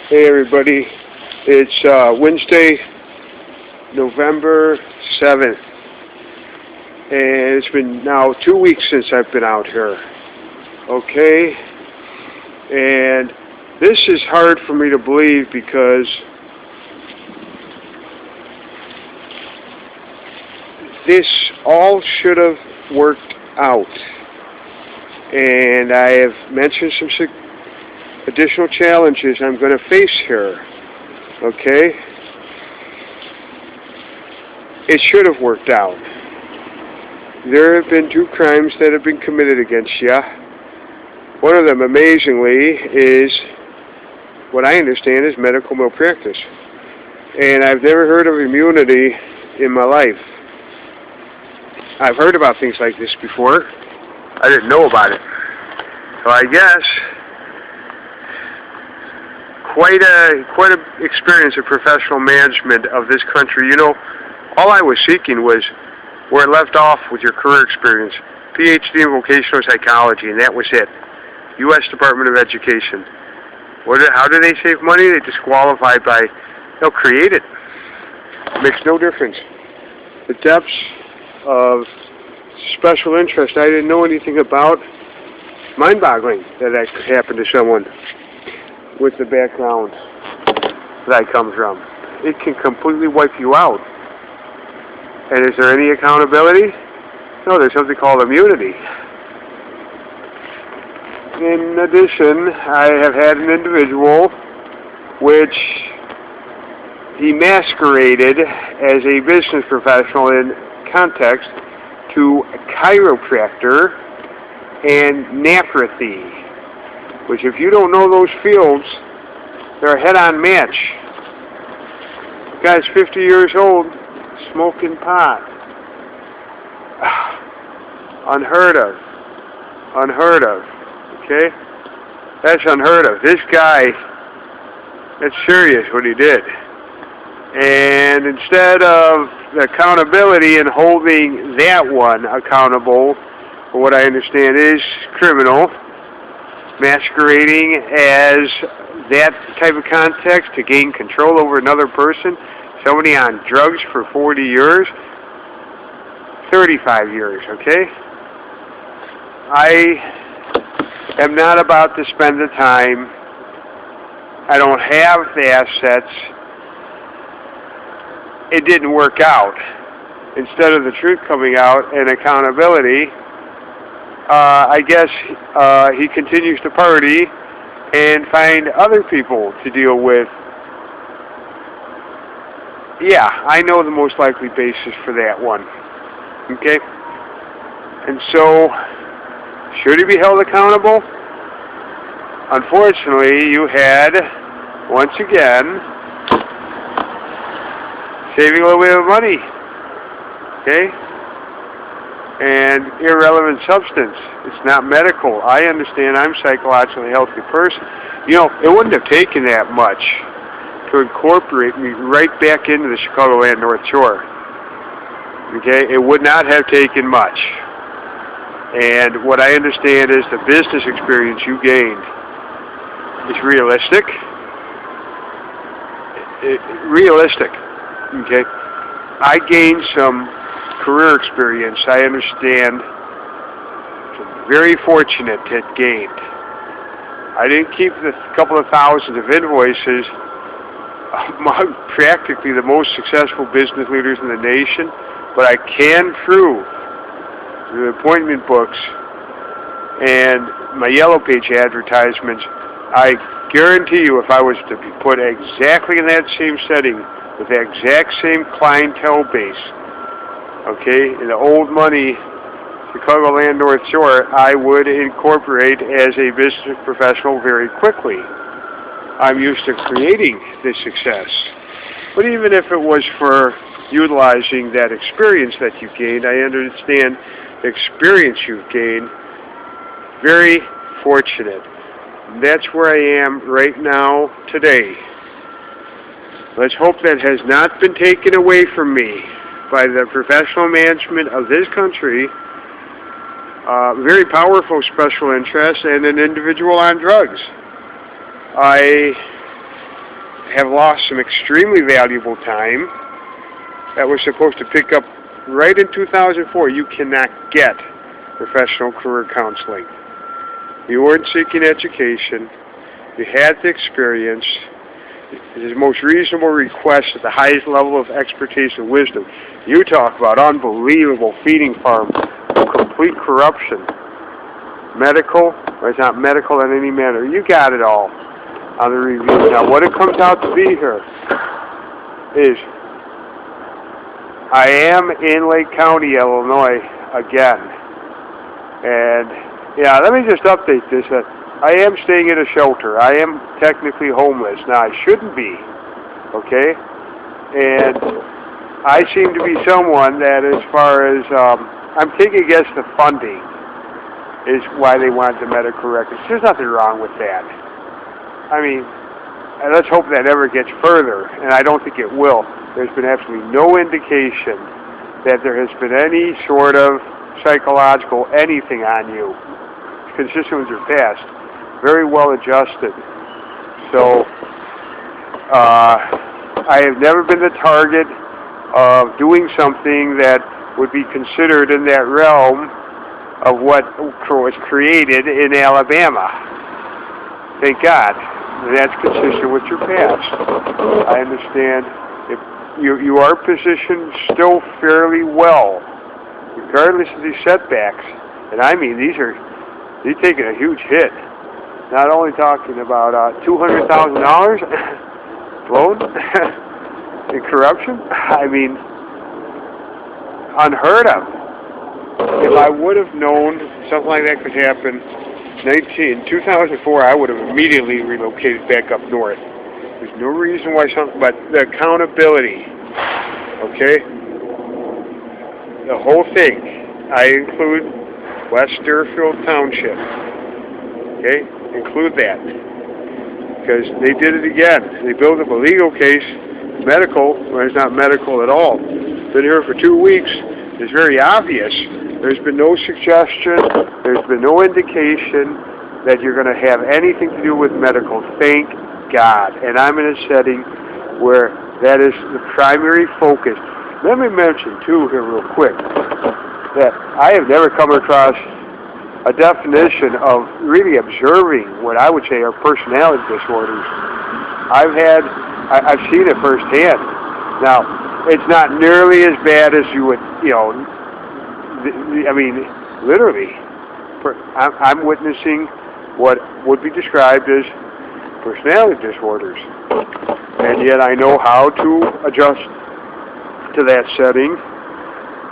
Hey everybody, it's Wednesday, November 7th, and it's been now 2 weeks since I've been out here, okay? And this is hard for me to believe because this all should have worked out. And I have mentioned some additional challenges I'm going to face here, okay? It should have worked out. There have been 2 crimes that have been committed against you. One of them, amazingly, is what I understand is medical malpractice. And I've never heard of immunity in my life. I've heard about things like this before. I didn't know about it. So I guess quite a experience of professional management of this country. You know, all I was seeking was where it left off with your career experience, PhD in vocational psychology, and that was it. U.S. Department of Education. How do they save money? They disqualify by, they'll create it. It makes no difference. The depths of special interest I didn't know anything about. Mind-boggling that could happen to someone with the background that I come from. It can completely wipe you out. And is there any accountability? No, there's something called immunity. In addition, I have had an individual which he masqueraded as a business professional in context to a chiropractor and naturopathy, which if you don't know those fields, they're a head-on match. The guy's 50 years old, smoking pot. Unheard of. Unheard of. Okay? That's unheard of. This guy, that's serious what he did. And instead of accountability and holding that one accountable for what I understand is criminal, masquerading as that type of context to gain control over another person, somebody on drugs for 40 years, 35 years, okay? I am not about to spend the time. I don't have the assets. It didn't work out. Instead of the truth coming out and accountability, I guess he continues to party and find other people to deal with. Yeah, I know the most likely basis for that one. Okay? And so, should he be held accountable? Unfortunately, you had, once again, saving a little bit of money. Okay? And irrelevant substance. It's not medical. I understand I'm a psychologically healthy person. You know, it wouldn't have taken that much to incorporate me right back into the Chicagoland North Shore. Okay? It would not have taken much. And what I understand is the business experience you gained is realistic. Realistic. Okay? I gained some career experience. I understand. Very fortunate to have gained. I didn't keep the couple of thousands of invoices among practically the most successful business leaders in the nation, but I can prove the appointment books and my Yellow Page advertisements. I guarantee you, if I was to be put exactly in that same setting with the exact same clientele base, okay, in the old money Chicagoland North Shore, I would incorporate as a business professional very quickly. I'm used to creating this success. But even if it was for utilizing that experience that you gained, I understand the experience you've gained. Very fortunate. That's where I am right now today. Let's hope that has not been taken away from me by the professional management of this country, very powerful special interests, and an individual on drugs. I have lost some extremely valuable time that was supposed to pick up right in 2004. You cannot get professional career counseling. You weren't seeking education. You had the experience. It is the most reasonable request at the highest level of expertise and wisdom. You talk about unbelievable feeding farm, complete corruption. Medical, or it's not medical in any manner. You got it all on the review. Now, what it comes out to be here is I am in Lake County, Illinois, again. And, yeah, let me just update this. I am staying in a shelter. I am technically homeless. Now, I shouldn't be, okay? And I seem to be someone that, as far as, I'm taking a guess the funding is why they want the medical records. There's nothing wrong with that. I mean, let's hope that never gets further, and I don't think it will. There's been absolutely no indication that there has been any sort of psychological anything on you. It's consistent with your past. Very well adjusted. So, I have never been the target of doing something that would be considered in that realm of what was created in Alabama. Thank God. And that's consistent with your past. I understand if you are positioned still fairly well, regardless of these setbacks. And I mean, you're taking a huge hit. Not only talking about $200,000 loan in corruption, I mean, unheard of. If I would have known something like that could happen in 2004, I would have immediately relocated back up north. There's no reason why but the accountability, okay? The whole thing. I include West Deerfield Township, okay? Include that. Because they did it again. They built up a legal case, medical, when it's not medical at all. Been here for 2 weeks. It's very obvious. There's been no suggestion, there's been no indication that you're going to have anything to do with medical. Thank God. And I'm in a setting where that is the primary focus. Let me mention, too, here real quick, that I have never come across a definition of really observing what I would say are personality disorders. I've seen it firsthand. Now, it's not nearly as bad as you would, I mean, literally, I'm witnessing what would be described as personality disorders. And yet I know how to adjust to that setting.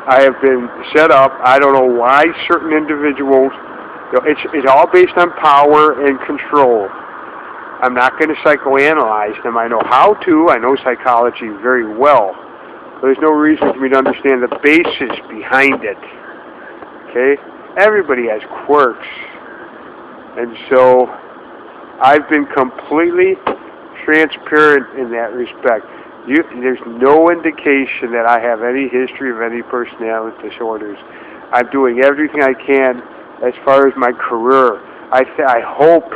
I have been set up. I don't know why certain individuals, it's all based on power and control. I'm not going to psychoanalyze them. I know how to. I know psychology very well. There's no reason for me to understand the basis behind it. Okay? Everybody has quirks. And so I've been completely transparent in that respect. There's no indication that I have any history of any personality disorders. I'm doing everything I can as far as my career. I hope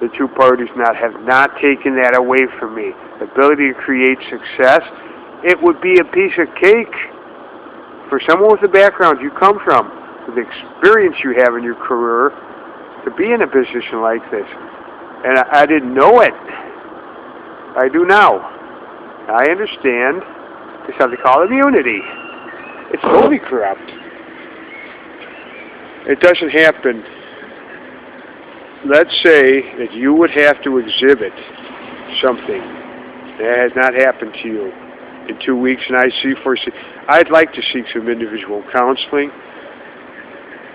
the two parties have not taken that away from me. The ability to create success. It would be a piece of cake for someone with the background you come from, with the experience you have in your career, to be in a position like this. And I didn't know it. I do now. I understand. It's something called immunity. It's totally corrupt. It doesn't happen. Let's say that you would have to exhibit something that has not happened to you in 2 weeks, and I'd like to seek some individual counseling.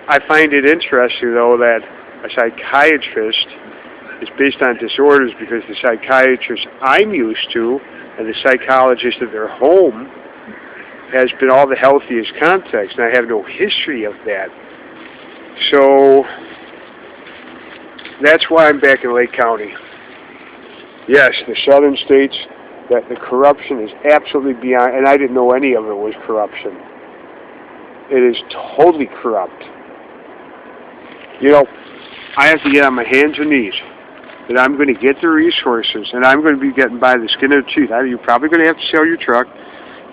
I find it interesting, though, that a psychiatrist is based on disorders because the psychiatrist I'm used to and the psychologist at their home has been all the healthiest context, and I have no history of that. So that's why I'm back in Lake County. Yes, the southern states, that the corruption is absolutely beyond, and I didn't know any of it was corruption. It is totally corrupt. I have to get on my hands and knees that I'm going to get the resources, and I'm going to be getting by the skin of the teeth. You're probably going to have to sell your truck.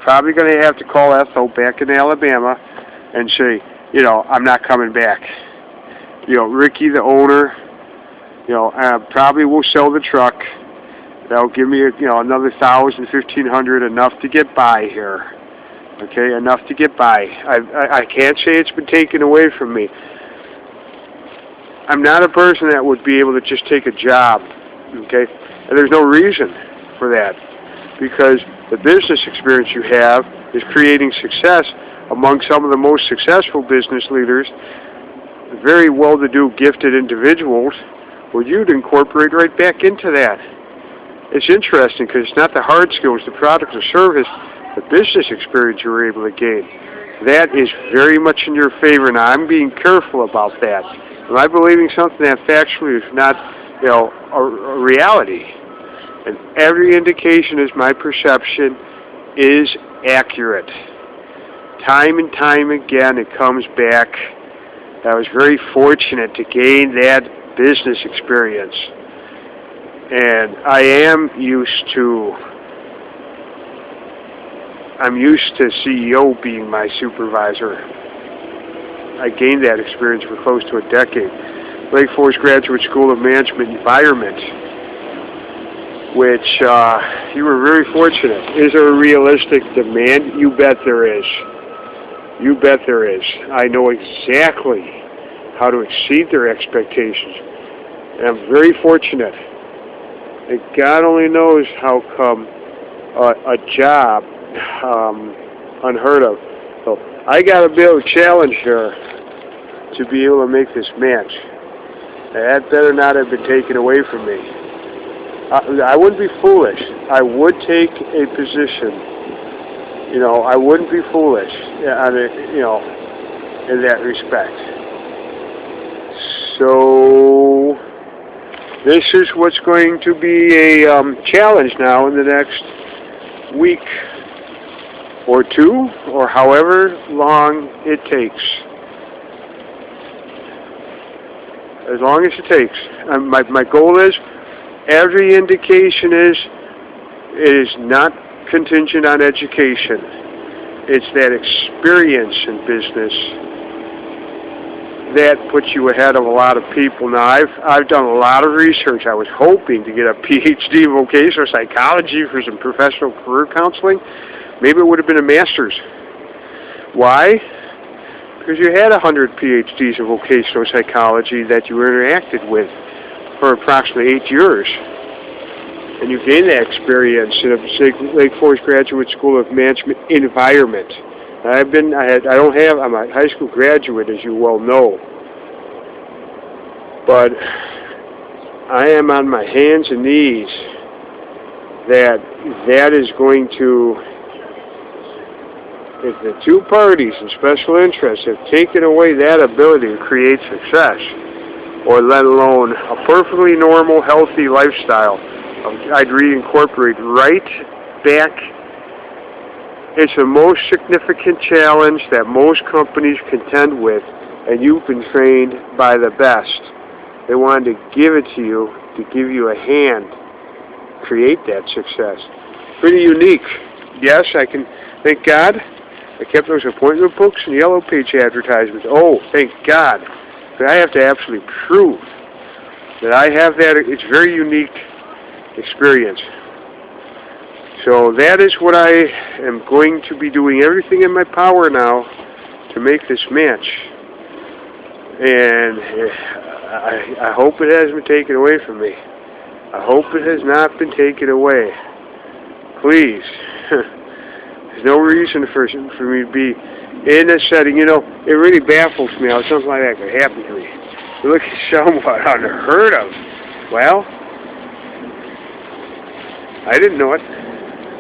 Probably going to have to call Ethel back in Alabama and say, I'm not coming back. Ricky, the owner, probably will sell the truck. That'll give me, another $1,000, $1,500, enough to get by here. Okay, enough to get by. I can't say it's been taken away from me. I'm not a person that would be able to just take a job. Okay, and there's no reason for that, because the business experience you have is creating success among some of the most successful business leaders, very well-to-do, gifted individuals. Well, you'd incorporate right back into that. It's interesting because it's not the hard skills, the product or service, the business experience you were able to gain. That is very much in your favor. Now, I'm being careful about that. Am I believing something that factually is not, a reality? And every indication is my perception is accurate. Time and time again, it comes back. I was very fortunate to gain that business experience. And I'm used to CEO being my supervisor. I gained that experience for close to a decade. Lake Forest Graduate School of Management Environment, which you were very fortunate. Is there a realistic demand? You bet there is. You bet there is. I know exactly how to exceed their expectations. And I'm very fortunate. And God only knows how come a job unheard of. So I got to be able to challenge her to be able to make this match. That better not have been taken away from me. I wouldn't be foolish. I would take a position. I wouldn't be foolish in that respect. So this is what's going to be a challenge now in the next week or two, or however long it takes. As long as it takes. My goal is, every indication is, it is not contingent on education. It's that experience in business that puts you ahead of a lot of people. Now, I've done a lot of research. I was hoping to get a PhD in vocational psychology for some professional career counseling. Maybe it would have been a master's. Why? Because you had 100 PhDs in vocational psychology that you interacted with for approximately 8 years. And you gain that experience in a Lake Forest Graduate School of Management environment. I'm a high school graduate, as you well know. But I am on my hands and knees that is going to, if the two parties and special interests have taken away that ability to create success, or let alone a perfectly normal, healthy lifestyle, I'd reincorporate right back. It's the most significant challenge that most companies contend with, and you've been trained by the best. They wanted to give it to you, to give you a hand, create that success. Pretty unique. Yes, I can, thank God, I kept those appointment books and yellow page advertisements. Oh, thank God. But I have to absolutely prove that I have that. It's very unique experience. So that is what I am going to be doing, everything in my power now to make this match. And I hope it hasn't been taken away from me. I hope it has not been taken away. Please. There's no reason for me to be in this setting. It really baffles me how something like that could happen to me. You look at somewhat unheard of. Well, I didn't know it.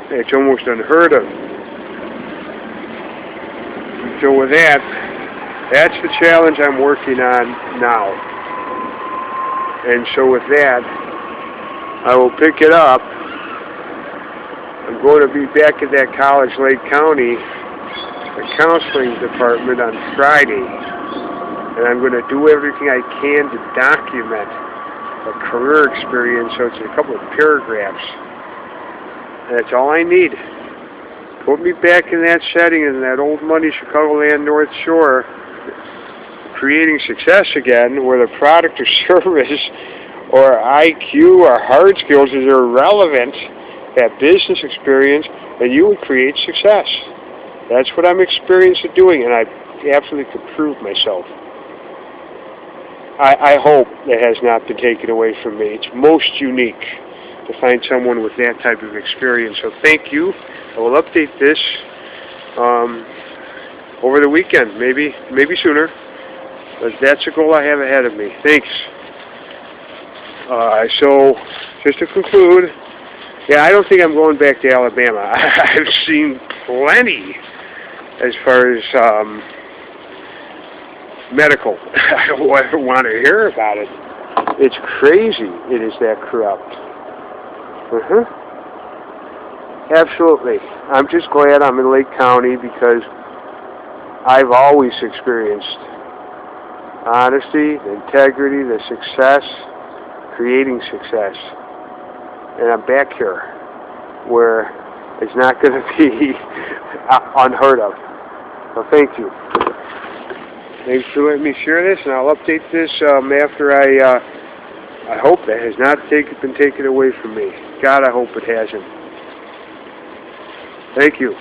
It's almost unheard of. So with that's the challenge I'm working on now. And so with that, I will pick it up. I'm going to be back at that college, Lake County, the counseling department on Friday. And I'm going to do everything I can to document a career experience, so it's a couple of paragraphs. That's all I need. Put me back in that setting in that old money Chicagoland North Shore, creating success again, where the product or service or IQ or hard skills is irrelevant, that business experience, and you would create success. That's what I'm experienced at doing, and I absolutely could prove myself. I hope that has not been taken away from me. It's most unique to find someone with that type of experience. So thank you. I will update this over the weekend, maybe sooner. But that's a goal I have ahead of me. Thanks. So, just to conclude, yeah, I don't think I'm going back to Alabama. I've seen plenty as far as medical. I don't want to hear about it. It's crazy. It is that corrupt. Absolutely. I'm just glad I'm in Lake County because I've always experienced honesty, the integrity, the success, creating success. And I'm back here where it's not going to be unheard of. So thank you. Thanks for letting me share this, and I'll update this after I hope that has not been taken away from me. God, I hope it hasn't. Thank you.